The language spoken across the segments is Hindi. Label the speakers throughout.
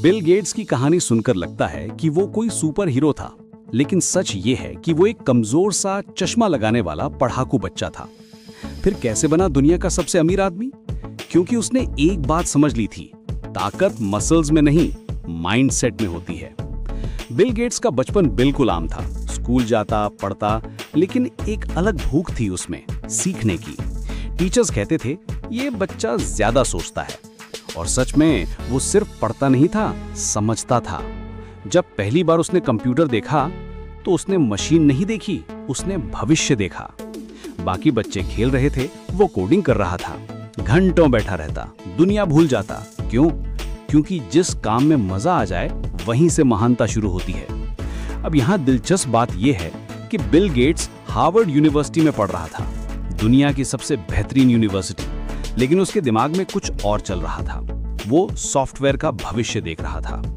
Speaker 1: बिल गेट्स की कहानी सुनकर लगता है कि वो कोई सुपर हीरो था, लेकिन सच ये है कि वो एक कमजोर सा चश्मा लगाने वाला पढ़ाकू बच्चा था। फिर कैसे बना दुनिया का सबसे अमीर आदमी? क्योंकि उसने एक बात समझ ली थी, ताकत मसल्स में नहीं, माइंडसेट में होती है। बिल गेट्स का बचपन बिल्कुल आम था। स्कूल जाता, पढ़ता, लेकिन एक अलग भूख थी उसमें, सीखने की। टीचर्स कहते थे, ये बच्चा ज्यादा सोचता है। और सच में वो सिर्फ पढ़ता नहीं था, समझता था। जब पहली बार उसने कंप्यूटर देखा तो उसने मशीन नहीं देखी, उसने भविष्य देखा। बाकी बच्चे खेल रहे थे, वो कोडिंग कर रहा था। घंटों बैठा रहता, दुनिया भूल जाता। क्यों? क्योंकि जिस काम में मजा आ जाए वहीं से महानता शुरू होती है। अब यहाँ दिलचस्प बात यह है कि बिल गेट्स हार्वर्ड यूनिवर्सिटी में पढ़ रहा था, दुनिया की सबसे बेहतरीन यूनिवर्सिटी, लेकिन उसके दिमाग में कुछ और चल रहा था। वो सॉफ्टवेयर का भविष्य देख रहा था।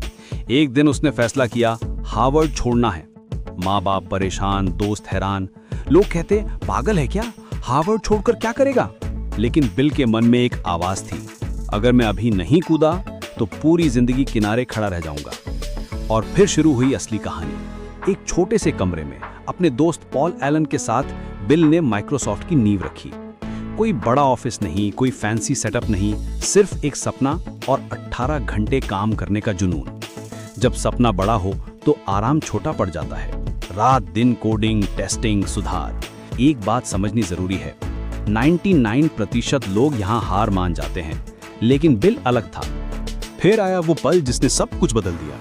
Speaker 1: एक दिन उसने फैसला किया, हार्वर्ड छोड़ना है। माँ बाप परेशान, दोस्त हैरान, लोग कहते पागल है क्या, हार्वर्ड छोड़कर क्या करेगा? लेकिन बिल के मन में एक आवाज थी, अगर मैं अभी नहीं कूदा तो पूरी जिंदगी किनारे खड़ा रह जाऊंगा। और फिर शुरू हुई असली कहानी। एक छोटे से कमरे में अपने दोस्त पॉल एलन के साथ बिल ने माइक्रोसॉफ्ट की नींव रखी। कोई बड़ा ऑफिस नहीं, कोई फैंसी सेटअप नहीं, सिर्फ एक सपना और 18 घंटे काम करने का जुनून। जब सपना बड़ा हो तो आराम छोटा पड़ जाता है। रात दिन कोडिंग, टेस्टिंग, सुधार। एक बात समझनी जरूरी है, 99% लोग यहाँ हार मान जाते हैं, लेकिन बिल अलग था। फिर आया वो पल जिसने सब कुछ बदल दिया।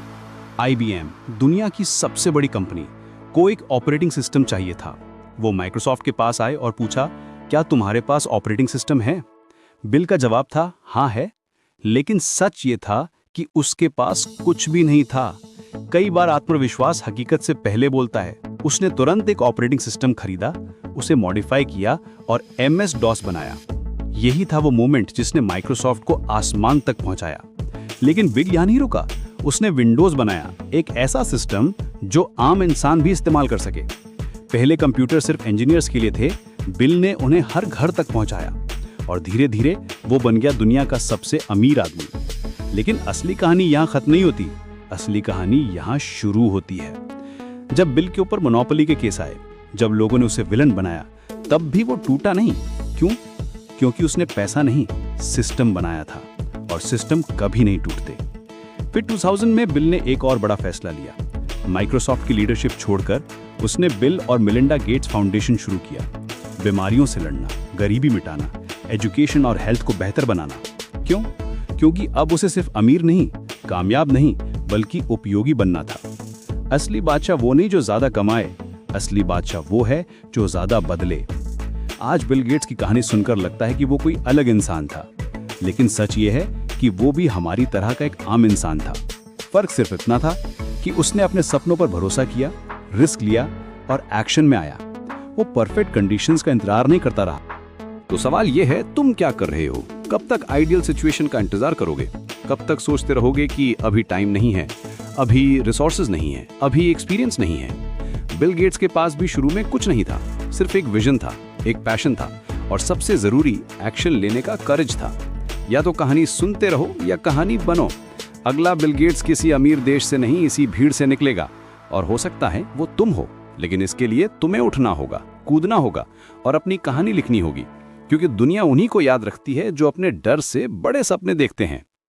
Speaker 1: IBM, दुनिया की सबसे बड़ी कंपनी, को एक ऑपरेटिंग सिस्टम चाहिए था। वो माइक्रोसॉफ्ट के पास आए और पूछा, क्या तुम्हारे पास ऑपरेटिंग सिस्टम है? बिल का जवाब था, हाँ है। लेकिन सच ये था कि उसके पास कुछ भी नहीं था। कई बार आत्मविश्वास हकीकत से पहले बोलता है। उसने तुरंत एक ऑपरेटिंग सिस्टम खरीदा, उसे मॉडिफाई किया और MS-DOS बनाया। यही था वो मोमेंट जिसने माइक्रोसॉफ्ट को आसमान तक पहुंचाया। लेकिन बिल यहाँ नहीं रुका, उसने विंडोज बनाया, एक ऐसा सिस्टम जो आम इंसान भी इस्तेमाल कर सके। पहले कंप्यूटर सिर्फ इंजीनियर्स के लिए थे, बिल ने उन्हें हर घर तक पहुंचाया और धीरे धीरे वो बन गया दुनिया का सबसे अमीर आदमी। लेकिन असली कहानी यहाँ खत्म नहीं होती, असली कहानी यहाँ शुरू होती है। जब बिल के ऊपर मोनोपोली के केस आए, जब लोगों ने उसे विलन बनाया, तब भी वो टूटा नहीं। क्यों? क्योंकि उसने पैसा नहीं, सिस्टम बनाया था, और सिस्टम कभी नहीं टूटते। फिर 2000 में बिल ने एक और बड़ा फैसला लिया। माइक्रोसॉफ्ट की लीडरशिप छोड़कर उसने बिल और मिलिंडा गेट्स फाउंडेशन शुरू किया। बीमारियों से लड़ना, गरीबी मिटाना, एजुकेशन और हेल्थ को बेहतर बनाना। क्यों? क्योंकि अब उसे सिर्फ अमीर नहीं, कामयाब नहीं, बल्कि उपयोगी बनना था। असली बादशाह वो नहीं जो ज्यादा कमाए, असली बादशाह वो है जो ज्यादा बदले। आज बिल गेट्स की कहानी सुनकर लगता है कि वो कोई अलग इंसान था, लेकिन सच ये है कि वो भी हमारी तरह का एक आम इंसान था। फर्क सिर्फ इतना था कि उसने अपने सपनों पर भरोसा किया, रिस्क लिया और एक्शन में आया। वो परफेक्ट कंडीशंस का इंतजार नहीं करता रहा। तो सवाल ये है, तुम क्या कर रहे हो? कब तक आइडियल सिचुएशन का इंतजार करोगे? कब तक सोचते रहोगे कि अभी टाइम नहीं है, अभी रिसोर्सेज नहीं है, अभी एक्सपीरियंस नहीं है? बिल गेट्स के पास भी शुरू में कुछ नहीं था, सिर्फ एक विजन था, एक पैशन था, और सबसे जरूरी एक्शन लेने का करेज था। या तो कहानी सुनते रहो या कहानी बनो। अगला बिल गेट्स किसी अमीर देश से नहीं, इसी भीड़ से निकलेगा, और हो सकता है वो तुम हो। लेकिन इसके लिए तुम्हें उठना होगा, कूदना होगा और अपनी कहानी लिखनी होगी, क्योंकि दुनिया उन्हीं को याद रखती है जो अपने डर से बड़े सपने देखते हैं।